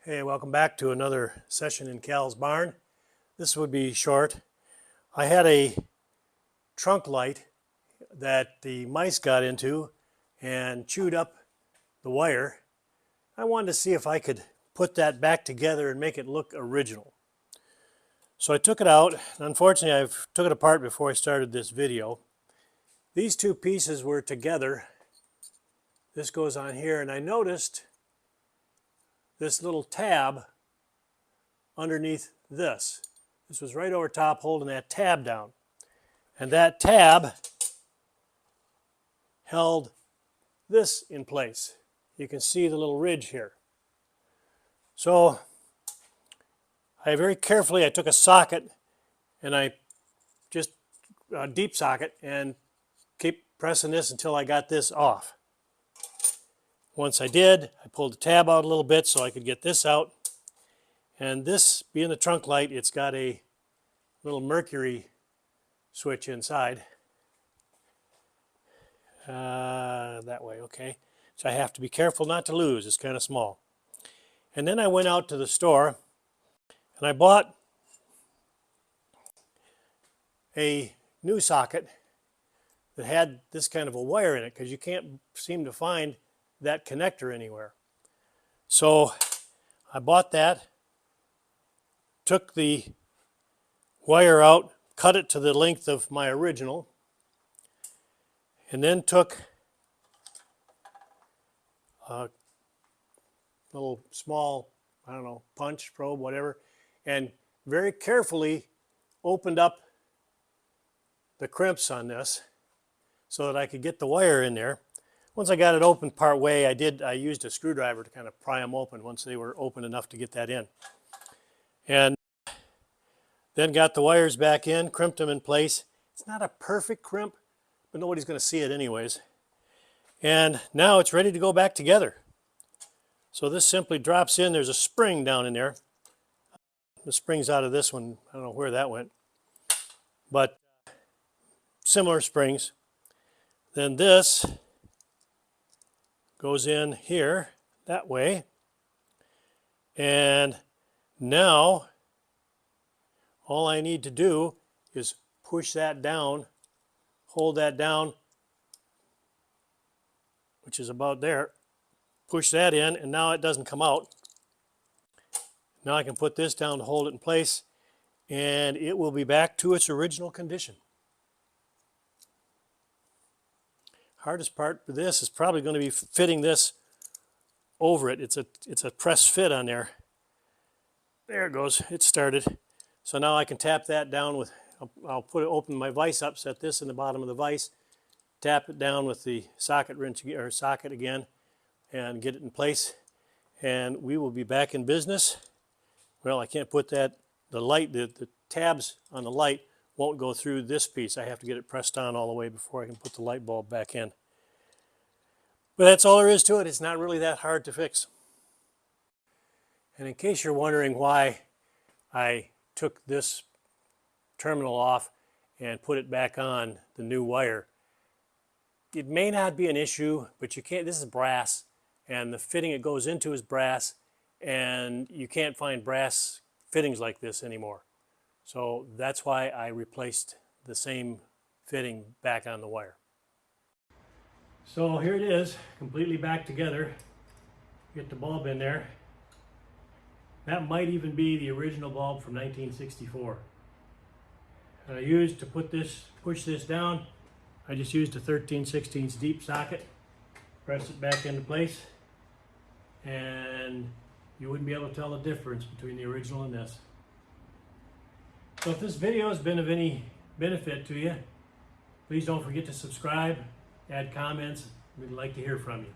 Hey, welcome back to another session in Cal's barn. This would be short. I had a trunk light that the mice got into and chewed up the wire. I wanted to see if I could put that back together and make it look original. So I took it out, and unfortunately I took it apart before I started this video. These two pieces were together. This goes on here, and I noticed this little tab underneath this. This was right over top holding that tab down. And that tab held this in place. You can see the little ridge here. So I very carefully, I took a socket and I just a deep socket and keep pressing this until I got this off. Once I did, I pulled the tab out a little bit so I could get this out. And this, being the trunk light, it's got a little mercury switch inside. That way, okay. So I have to be careful not to lose. It's kind of small. And then I went out to the store and I bought a new socket that had this kind of a wire in it, because you can't seem to find that connector anywhere. So I bought that, took the wire out, cut it to the length of my original, and then took a little small, I don't know, punch, probe, whatever, and very carefully opened up the crimps on this so that I could get the wire in there. Once I got it open part way, I used a screwdriver to kind of pry them open once they were open enough to get that in. And then got the wires back in, crimped them in place. It's not a perfect crimp, but nobody's going to see it anyways. And now it's ready to go back together. So this simply drops in. There's a spring down in there. The spring's out of this one. I don't know where that went. But similar springs. Then this goes in here that way, and now all I need to do is push that down, hold that down, which is about there, push that in, and now it doesn't come out. Now I can put this down to hold it in place, and it will be back to its original condition. Hardest part for this is probably going to be fitting this over it. It's a press fit on there. There it goes. It started. So now I can tap that down with, I'll open my vise up, set this in the bottom of the vise, tap it down with the socket wrench or socket again, and get it in place. And we will be back in business. Well, I can't put that, the tabs on the light won't go through this piece. I have to get it pressed on all the way before I can put the light bulb back in. But that's all there is to it. It's not really that hard to fix. And in case you're wondering why I took this terminal off and put it back on the new wire, it may not be an issue, but you can't, this is brass, and the fitting it goes into is brass, and you can't find brass fittings like this anymore. So that's why I replaced the same fitting back on the wire. So here it is, completely back together. Get the bulb in there. That might even be the original bulb from 1964. And I used to push this down, I just used a 13/16 deep socket, press it back into place, and you wouldn't be able to tell the difference between the original and this. So if this video has been of any benefit to you, please don't forget to subscribe, add comments. We'd like to hear from you.